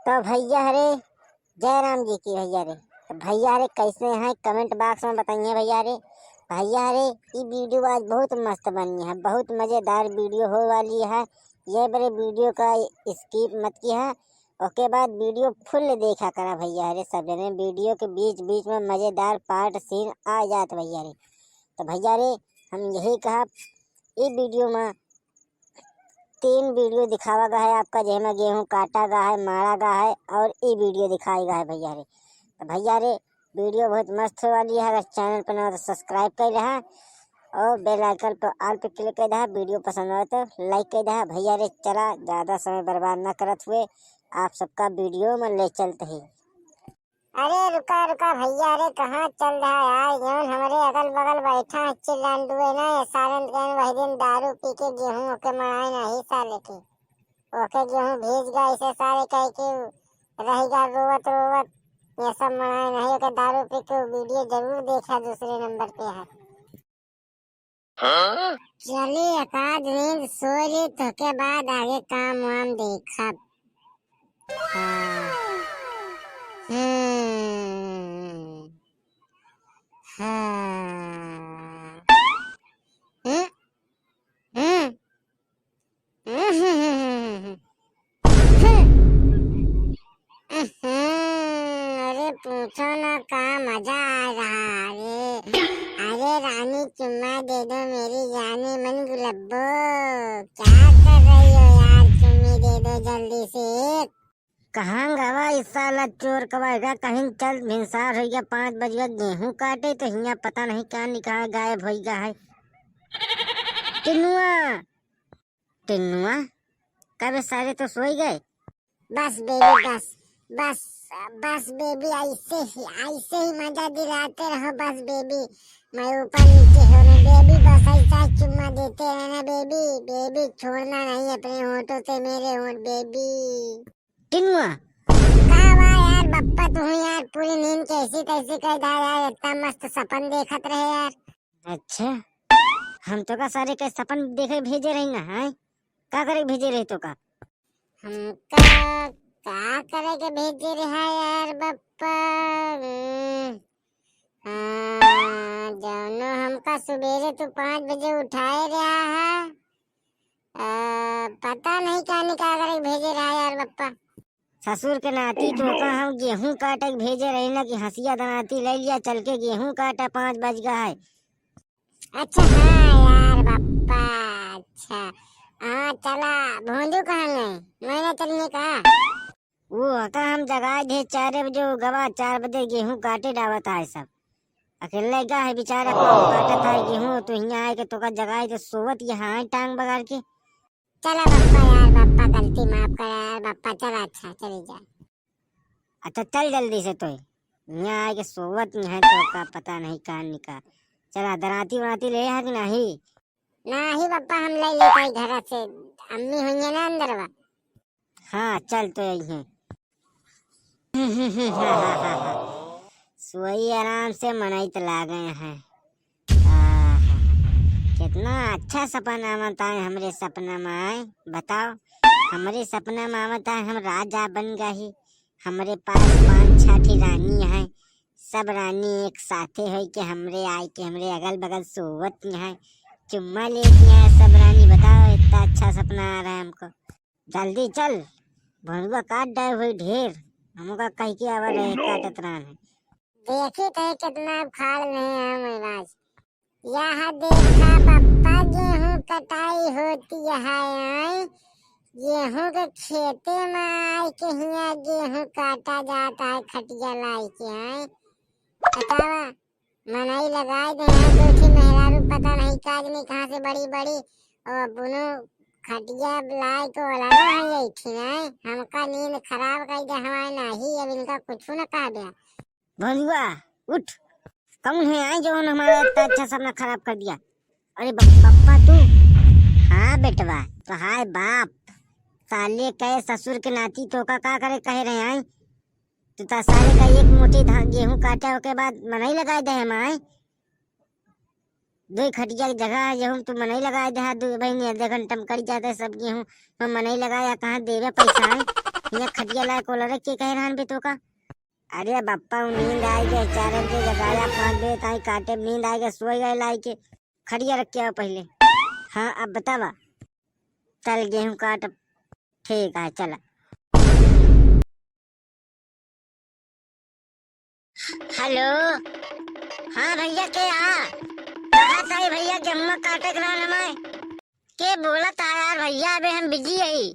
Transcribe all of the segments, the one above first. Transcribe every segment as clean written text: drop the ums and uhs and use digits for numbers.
तो भैया रे, जय राम जी की भैया रे। तो भैया रे कैसे हैं कमेंट बॉक्स में बताइए भैया रे। भैया रे ये वीडियो आज बहुत मस्त बनी है, बहुत मज़ेदार वीडियो हो वाली है। ये बड़े वीडियो का स्किप मत किया, उसके बाद वीडियो फुल देखा करा भैया रे। सब जने वीडियो के बीच बीच में मज़ेदार पार्ट सीन आ जात भैया रे। तो भैया रे हम यही कहा, इस वीडियो में 3 वीडियो दिखावा गया है आपका, जिसमें गेहूं काटा गया है, मारा गया है और ये वीडियो दिखाई गया है भैया रे। तो भैया रे वीडियो बहुत मस्त वाली है। अगर चैनल पर ना तो सब्सक्राइब कर रहा और बेल आइकन पर ऑल पे क्लिक कर रहा। वीडियो पसंद आए तो लाइक कर रहा भैया रे। चला ज़्यादा समय बर्बाद ना करत हुए आप सबका वीडियो में ले चलते हैं। अरे रुका रुका भैया रे, कहाँ चल रहा है यार? जौन हमारे अगल बगल बैठा है चिल्लांडुए ना, सारन के वही दिन दारू पी के गेहूं ओके मनाए नहीं साले के। ओके गेहूं भेज गया इसे सारे कह के रहेगा रोवत रोवत। ये सब मनाए नहीं, ओके दारू पी के वीडियो जरूर देखा दूसरे नंबर पे है। चलिए एकाध नींद सो ली तो के बाद आगे काम वाम देखा। हाँ। हाँ। हम्म, हम्म, हम्म, अरे पूछो ना, का मजा आ रहा। अरे रानी चुम्मा दे दो मेरी जाने मन गुलब्बो। क्या कर रही हो यार? चुम्मी दे दो जल्दी से। कहाँ गवा इस साला चोर कवाएगा? कहीं चल, भिनसार हो गया, 5 बज गया, गेहूं काटे तो यहाँ पता नहीं क्या निकाल गायब हो गया है। टिन्नुआ टिन्नुआ कब सारे तो सो ही गए? बस बेबी बस बस बस बेबी, ऐसे ही मजा दिलाते रहो बस बेबी। मैं ऊपर नीचे हो रहा बेबी, बस ऐसा चुम्मा देते रहना बेबी। बेबी छोड़ना नहीं अपने होठों से मेरे होठ बेबी। टिन्नुआ कहाँ हुआ यार? बप्पा तू यार पूरी नींद कैसी तैसी कर दा यार, इतना मस्त सपन देखत रहे यार। अच्छा हम तो का सारे के सपन देखे भेजे रही ना है? का करे भेजे रहे तो का? हमका का करे के भेजे रहा यार बप्पा? जानो हमका सुबेरे तो 5 बजे उठाए रहा है। पता नहीं क्या निकाल कर भेजे रहा यार बप्पा। ससुर के नाती तो का हम गेहूं काटे भेजे रहे ना कि हंसिया दनाती ले लिया चल के गेहूं काटा, 5 बज गया है। अच्छा हाँ यार बप्पा, अच्छा हाँ चला। भोंदू कहाँ गए? मैंने चलने कहा वो का हम जगाए थे 4 बजे, गवा 4 बजे गेहूं काटे डावता है सब। अकेले का है बेचारा, काटा था गेहूं तो यहाँ आए के तो का जगाए तो सोवत यहाँ है टांग बगाड़ के। चला बप्पा यार, बप्पा गलती माफ कर यार बप्पा। चला अच्छा चली जा। अच्छा चल जल्दी से, तो यहाँ आके सोवत नहीं है तो का पता नहीं कहाँ निकाल। चला दराती वराती ले है कि नहीं? नहीं बप्पा हम ले लेते घर से, अम्मी हुई ना अंदर वा। हाँ चल तो यही सोई आराम से मनाइत ला गए हैं। कितना अच्छा सपना आवता है हमरे सपना में आए बताओ। हमारे सपना में आवता है हम राजा बन गए। हमारे पास 5-6 रानी है, सब रानी एक साथे है कि हमरे आए के हमरे अगल बगल सोवत है, चुम्मा लेती है सब रानी। बताओ इतना अच्छा सपना आ रहा है हमको। जल्दी चल, भनुआ काट डाय हुई ढेर, हमका कह के आवा रहे काटत रहा है। देखी कहे कितना खाल नहीं है महाराज। यहाँ देखा बप्पा गेहूं कटाई होती है। गेहूं के खेते में आए के यहाँ गेहूं काटा जाता है, खटिया लाई के है। बतावा मनाई लगाए दे हैं 2 मेहरारू, पता नहीं काज नहीं कहाँ से बड़ी बड़ी और बुनो खटिया लाई को लगा है यही थी है। हमका नींद खराब कर दे हमारे नहीं, अब इनका कुछ न कहा गया। भनुआ उठ, कौन है आए जो हमारा इतना अच्छा सपना खराब कर दिया? अरे पप्पा तू? हाँ बेटवा तो हाय बाप, साले कहे ससुर के नाती तो का करे कह रहे हैं? तो साले का एक मोटी गेहूं काटा के बाद मनाई लगाए दे हम आए। 2 खटिया की जगह है गेहूं तो मनाई लगाए दे। 2 बहनी आधे घंटा में कट जाते सब गेहूं तो मनाई लगाया, कहाँ देवे पैसा है? ये खटिया लायक को लड़क के कह रहन बे तो का। अरे बप्पा नींद आई के 4 बजे जगाया 5 बजे ताई काटे नींद आई के सोई गए लाई के खटिया रख के आओ पहले। हाँ अब बतावा। चल गेहूं काट। ठीक है चला। हेलो हाँ भैया के कहा था भैया गेहूं काटे रहन हमें के बोला था यार भैया अबे हम बिजी है।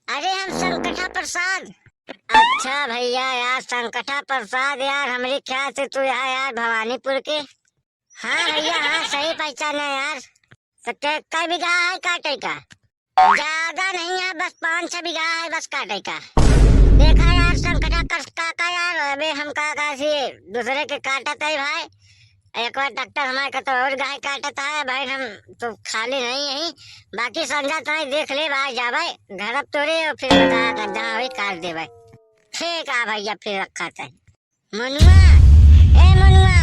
अरे हम संकटा प्रसाद। अच्छा भैया यार संकटा प्रसाद यार हमारे ख्याल से तू यहाँ यार भवानीपुर के। हाँ भैया हाँ सही पहचाना यार। तो कई बीघा है काटे का? ज्यादा नहीं है बस 5-6 बीघा है बस काटे का। देखा यार संकटा का यार अबे हम का दूसरे के काटा था भाई। एक बार डॉक्टर हमारे का तो और गाय काटा था भाई। हम तो खाली नहीं है बाकी समझा तो देख ले भाई जा भाई घर अब तोड़े और फिर बता जहाँ हुई काट दे भाई। ठीक है भैया फिर रखा था। मनुआ ए मनुआ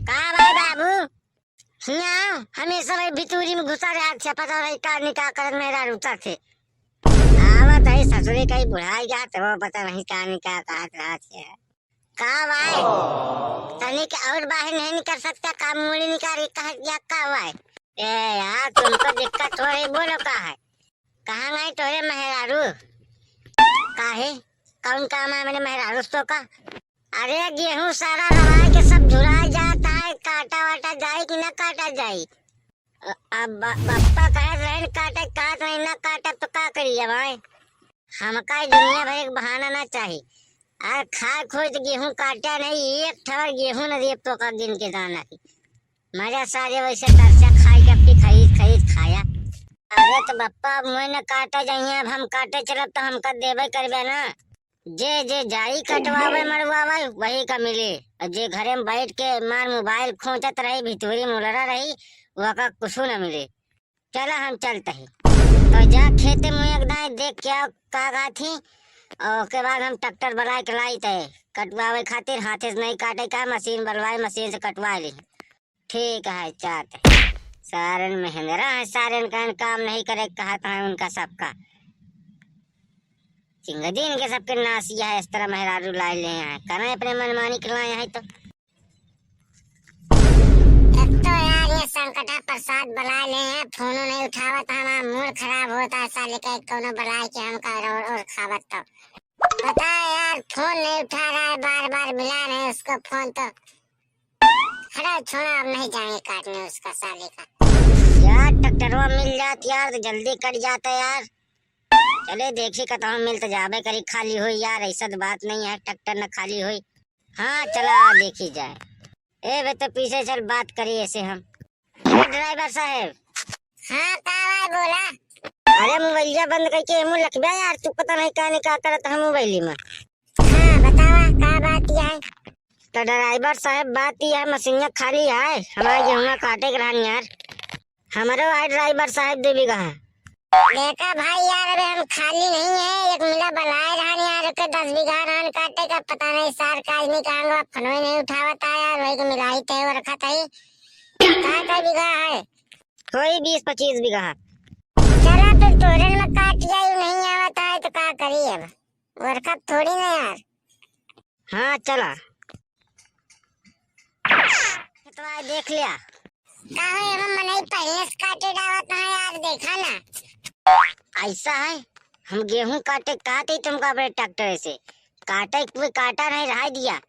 कहा भाई बाबू यहाँ हमेशा भाई भितूरी में घुसा रहा अच्छा पता नहीं का निकाह कर मेरा रुचा थे आवत है ससुरे का ही बुढ़ाई जा तो पता नहीं का निकाह काट रहा थे। कहा भाई तने के और बाहर नहीं कर सकता काम मूड़ी निकाल कहा क्या का हुआ है। ए यार तुमको दिक्कत हो रही बोलो का है कहाँ गए तोरे मेहरारू काहे कौन काम है मेरे मेहरारू तो का। अरे गेहूं सारा रवा के सब झुरा जाता है काटा वाटा जाए कि ना काटा जाए। अब पापा कहे रहन काटे काट नहीं ना काटे तो का करिए भाई। हमका दुनिया भर एक बहाना ना चाहिए। अरे खा खोज गेहूं काटा नहीं एक ठवर गेहूं न दे तो का गिन के दाना की मजा सारे वैसे तरसा खाई के अपनी खरीद खाया। अरे तो बप्पा मुझे न काटा जाइए अब हम काटे चलब तो हमका देवे करबे ना। जे जाई कटवावे मरवावे वही का मिले और जे घरे में बैठ के मार मोबाइल खोचत रही भितूरी मुलरा रही वह का कुछ न मिले। चला हम चलते ही तो जा खेते में एकदम देख क्या का थी और के बाद हम ट्रैक्टर बुला के लाई थे कटवावे खातिर हाथे से नहीं काटे का मशीन बुलवाए मशीन से कटवा ली। ठीक है चाहते सारन महिंद्रा है सारन का काम नहीं करे कहा था उनका सबका दिन के सबके नासिया है इस तरह मेहरारू ला ले हैं करें अपने मनमानी करवाए हैं तो। एक तो यार ये संकटा प्रसाद बुला ले हैं फोनो नहीं उठावा था हमारा मूड खराब होता है साले का कोनो बुलाए के हम का और खावत तो पता है यार फोन नहीं उठा रहा है बार मिला रहे उसको फोन तो खड़ा छोड़ा अब नहीं जाएंगे काटने उसका साले का। यार ट्रैक्टरवा मिल जाती यार तो जल्दी कट जाता यार। चले देखी कतौ मिल तो जाबे करी खाली हुई यार ऐसा तो बात नहीं है ट्रैक्टर न खाली हुई। हाँ चला देखी जाए। ए बे तो पीछे चल बात करी ऐसे हम। ड्राइवर साहब हाँ का बोला। अरे मोबाइलिया बंद करके मुँह लखबा यार तू पता नहीं क्या करत है मोबाइल में। हाँ बतावा का बात है। तो ड्राइवर साहब बात ही है मशीन खाली है हमारे गेहूं काटे के रहन यार हमारे भाई ड्राइवर साहब 2 बीघा है। देखा भाई यार अरे हम खाली नहीं है एक मिला बुलाए रहन यार के 10 बीघा रहन काटे का पता नहीं सार काज नहीं कहांगा फनोई नहीं उठावता यार वही को मिलाई थे वो रखा था का बीघा है कोई 20-25 बीघा। चला फिर तोरन में काट जाए नहीं आवता है तो क्या करी अब वर्षा थोड़ी ना यार। हाँ चला तो आज देख लिया कहा हम मनाई पहले से काटे डावत है यार देखा ना ऐसा है हम गेहूं काटे काटे तुमको अपने ट्रैक्टर से काटे कोई काटा नहीं रहा दिया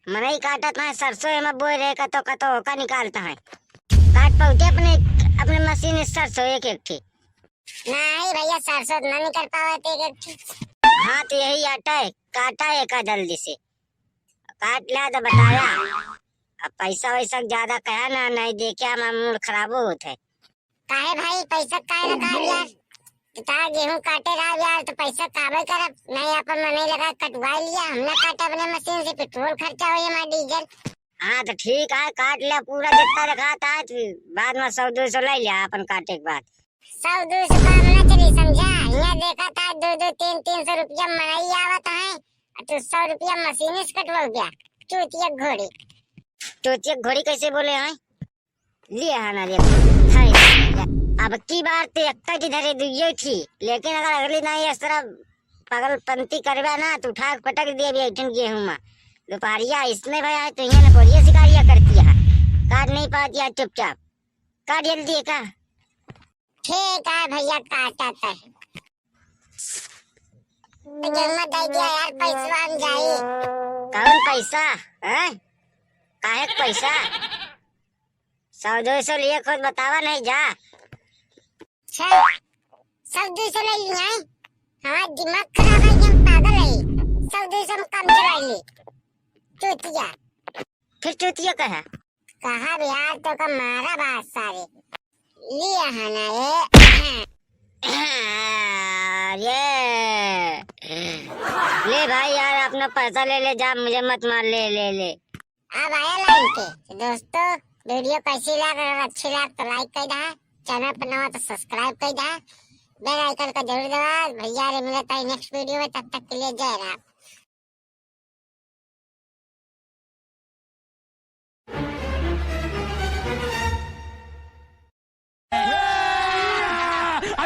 मनाई काटा था सरसों में बोए रहेगा तो का निकालता है काट पहुंचे अपने मशीन सरसों एक थी नहीं भैया सरसों ना निकल पावे एक। हाँ तो यही आटा है काटा है का जल्दी से काट लिया तो बताया अब पैसा वैसा ज्यादा कहा ना नहीं देखे हमारा मूड खराब होता है। काहे भाई पैसा काहे लगा यार कितना गेहूं काटे रहा यार तो पैसा काबे करब नहीं अपन नहीं लगा कटवा लिया हमने काटा अपने मशीन से पेट्रोल खर्चा हो हमारा डीजल। हाँ तो ठीक है काट लिया पूरा जितना रखा था बाद में 100-200 ले लिया अपन काटे के बाद 100-200 काम ना चली समझा यहाँ देखा था 200-300 रुपया मनाई आवत है तो 100 रुपया मशीन से कटवा गया चूतिया घोड़ी कैसे बोले हैं लिया है ना अब की बार तो एक इधर दुइयो थी लेकिन अगर अगली नहीं इस तरह पगलपंती करवा ना तो उठा के पटक दिए भी ऐठन गेहूं में दोपहरिया इसने भैया तो यहाँ ना बढ़िया शिकारिया करती है काट नहीं पाती है चुपचाप काट जल्दी का ठीक है भैया काटा था जन्म दे दिया यार पैसा हम जाए कौन पैसा है काहे पैसा 100-200 लिए खुद बतावा नहीं जा सब 200 ले लिया है हमारा दिमाग खराब है हम पागल है 100-200 में काम चला ले चूतिया फिर चूतिया कहा यार तो का मारा बात सारे लिया है ना ये ले भाई यार अपना पैसा ले जा मुझे मत मार ले अब आया लाइन पे दोस्तों वीडियो कैसी लगा अगर अच्छी लगा तो लाइक कर दे चैनल पर नया तो सब्सक्राइब कर दे बेल आइकन का जरूर दबा भैया रे मिलता है नेक्स्ट वीडियो में तब तक के लिए जय राम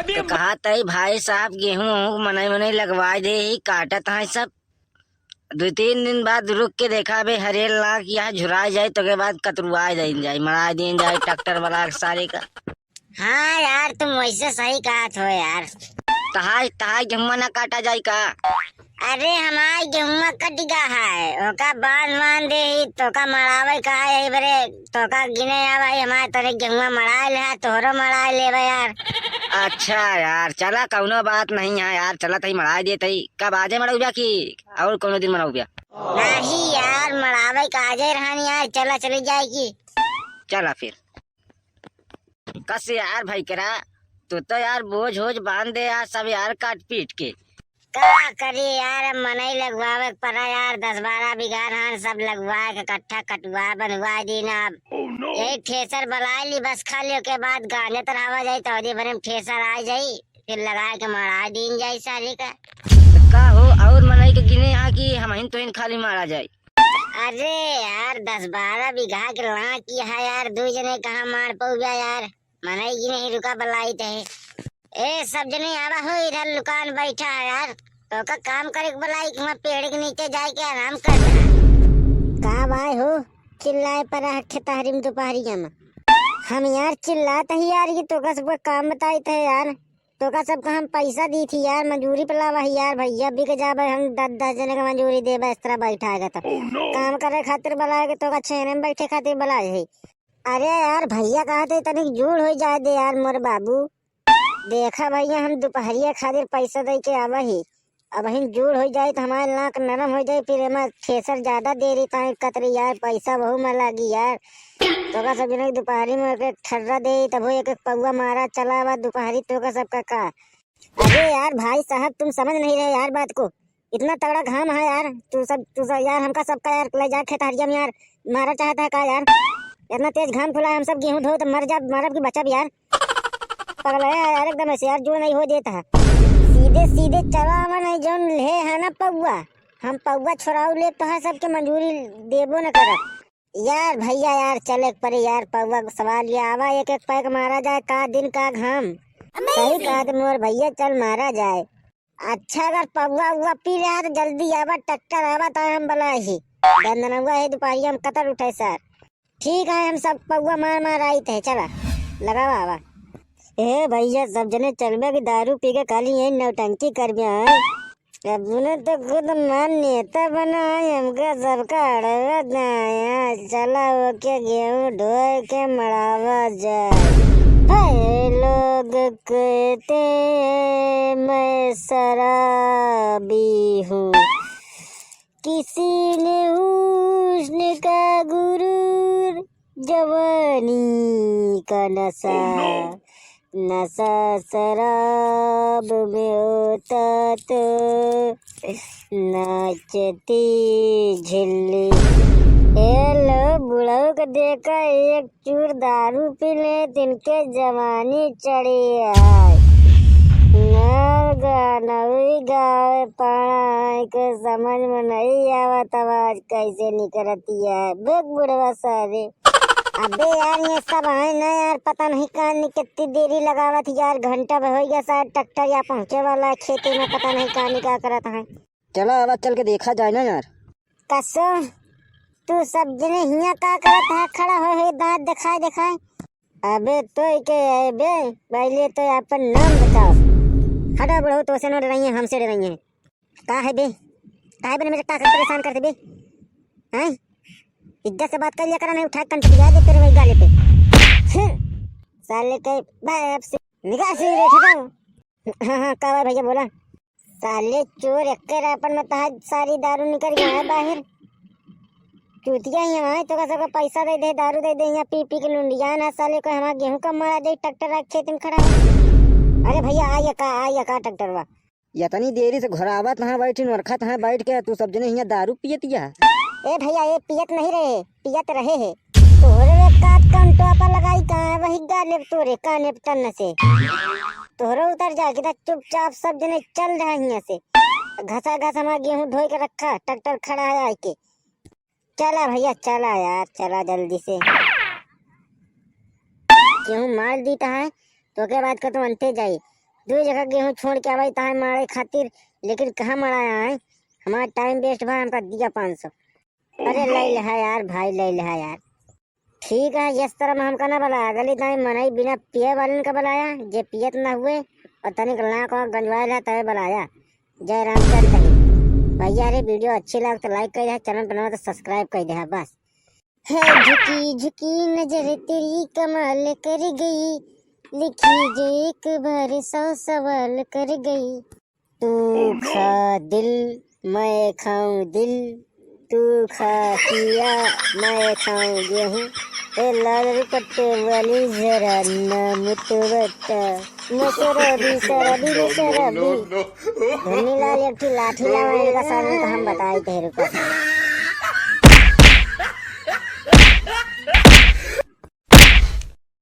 तो कहा तई भाई साहब गेहूं मनई लगवा दे ही काटत है सब 2-3 दिन बाद रुक के देखा बे हरेल लाख यहाँ झुरा जाए तो के बाद कतरुआ जाए मरा दिन जाए ट्रैक्टर वाला सारे का हाँ यार तुम वैसे सही कहा हो यार तहाई गेहूं ना काटा जाए का अरे हमारे गेहूं कट गया है ओका बांध दे ही तो का मरावे का है बरे तो का गिने आवे हमारे तरह गेहूं मराए ले तोहरो मराए ले यार अच्छा यार चला कौनो बात नहीं है यार चला तही मरा दे तही कब आजे मराऊ बया की और कोनो दिन मराऊ बया नहीं यार मरावे का आजे रहनी यार चला चली जाएगी चला फिर कस यार भाई करा तो यार बोझ होज बांध दे यार सब यार काट पीट के क्या करी यार मनई लगवावे पड़ा यार 10-12 बीघा धान सब लगवा के कट्ठा कटवा बनवा दी ना यही ठेसर बला ली बस खाली के बाद गाने तरह जाये तो बने ठेसर आ जाये फिर लगा के मरा दीन जाये सारी का हो और मनई के गिने यहाँ की हम तो इन खाली मारा जाये अरे यार 10-12 बीघा के ला की है यार 2 जने कहाँ मार पौगा यार मनई गिने ही रुका बलाई थे ए सब जने आवा हो इधर दुकान बैठा है यार तो का काम करे बलाई कि पेड़ के नीचे जाए के आराम कर कहाँ भाई हो चिल्लाए पर हट्ठे तहरीम दोपहरिया में हम यार चिल्लाते ही यार ये तो का सब काम बताए थे यार तो का सबका हम पैसा दी थी यार मजूरी पलावा यार भैया भी के जाबे हम 10 जने का मजूरी दे इस तरह बैठाएगा तो काम करे खातिर बुलाएगा तो का छेने में बैठे खातिर बुलाए अरे यार भैया कहते तनिक जुड़ हो जाए दे यार मोर बाबू देखा भैया हम दोपहरिया खातिर पैसा दे के आवा ही अब हम जुड़ हो जाए तो हमारे नाक नरम हो जाए फिर हमारे ठेसर ज्यादा दे रही ताकि कतरी यार पैसा बहु में लगी यार तो का सब जने दोपहरी में एक ठर्रा दे तब एक पौवा मारा चला हुआ दोपहरी तो का सबका का अरे यार भाई साहब तुम समझ नहीं रहे यार बात को इतना तगड़ा घाम है यार तू सब यार हमका सबका यार ले जा खेतहरिया में यार मारा चाहता है का यार इतना तेज घाम खुला हम सब गेहूं धो तो मरब की बचा भी यार पगल है यार एकदम ऐसे यार जुड़ नहीं हो देता है सीधे चला नहीं जो ले है ना पौवा हम पौवा छोड़ाऊ ले तो है सबके मंजूरी देबो न कर यार भैया यार चले परे यार पौवा सवाल ये आवा एक पैक मारा जाए का दिन का घाम सही कहा मोर भैया चल मारा जाए अच्छा अगर पौवा उवा पी रहा तो जल्दी आवा ट्रैक्टर आवा तो हम बला ही दंदनवा है दोपहरिया हम कतर उठे सर ठीक है हम सब पौवा मार आई थे चला लगावा आवा ए भैया सब जने चलबे की दारू पी के खाली यही नौटंकी कर अब तो खुद मान नेता बना हमका सबका अड़वा दाया चला वो के गेहूं ढोए के मड़ावा जाए लोग कहते मैं शराबी हूँ किसी ने हुस्न का गुरूर जवानी का नशा शराब में होता तो नाचती झिल्ली हेलो बुढ़ऊ को देखा एक चूर दारू पी ले तिनके जवानी चढ़ी है नई गावे पढ़ाई को समझ में नहीं आवत आवाज कैसे निकलती है बेग बुढ़वा सारे अबे यार ये सब है ना यार, पता नहीं कहाँ कितनी देरी लगावत यार, घंटा भर हो गया शायद ट्रैक्टर या पहुँचे वाला है खेती में, पता नहीं कहाँ क्या करत है। चला आवाज चल के देखा जाए ना यार। कसो तू सब जने हिया का करत है, खड़ा हो दांत दिखाए दिखाए। अबे तो के बे पहले तो अपन नाम बताओ। हटा बढ़ो, तो से न डराई है, हमसे डराई है। का है बे, का है बे मुझे का परेशान करते बे हैं? इज्जत से बात कर लिया करा, नहीं उठा कंट दिया दे तेरे वही गाले पे। साले के बाप से निगाह से रे ठहराओ। हाँ का भाई भैया बोला। साले चोर एक्कर अपन में तहाज सारी दारू निकल गया है बाहर। चूतिया ही है तो का पैसा दे दे, दारू दे दे, यहाँ पी पी के लुंडिया ना। साले को हमारा गेहूं का मारा दे, ट्रैक्टर खेत में खड़ा है। अरे भैया आया का ट्रैक्टर वा इतनी देरी से घरावत हाँ बैठी नरखत हाँ बैठ के तू सब जने यहाँ दारू पियतिया। ए भैया ये पियत नहीं रहे, पियत रहे है। तोहरे काट कान टोपा लगाई कहाँ वही गाले तोरे काने टन से। तोहरे उतर जा कि चुपचाप सब जने चल रहा यहाँ से। घसा घसा हमारा गेहूं धोई के रखा, ट्रैक्टर खड़ा है आके। चला भैया चला यार, चला जल्दी से। गेहूं मार दी है तो के बाद का तो अंते जाई। दो जगह गेहूं छोड़ के आवाई है मारे खातिर, लेकिन कहाँ मराया है। हमारा टाइम वेस्ट भाई, हमका दिया 500। अरे ले लिहा यार भाई, ले लिहा यार। ठीक है इस तरह में हमका ना बुलाया, गली दाई मनाई बिना पिए वाले का बुलाया, जे पियत ना हुए और तनिक लाक और गंजवाए है तय बुलाया। जय रामचंद्र तनी भैया। रे वीडियो अच्छी लगे तो लाइक कर दे, चैनल बनाओ तो सब्सक्राइब कर दे बस। है झुकी झुकी नजर तेरी कमाल कर गई, लिखी जो एक बार 100 सवाल कर गई। तू खा दिल मैं खाऊं दिल, तू खा किया मैं खाऊं गेहूं। ए लाल पट्टे वाली जरा नाम तो बता, मसरबी सरबी मसरबी। धनी लाल एक लाठी लावाएगा सामने तो हम बताए तेरे को।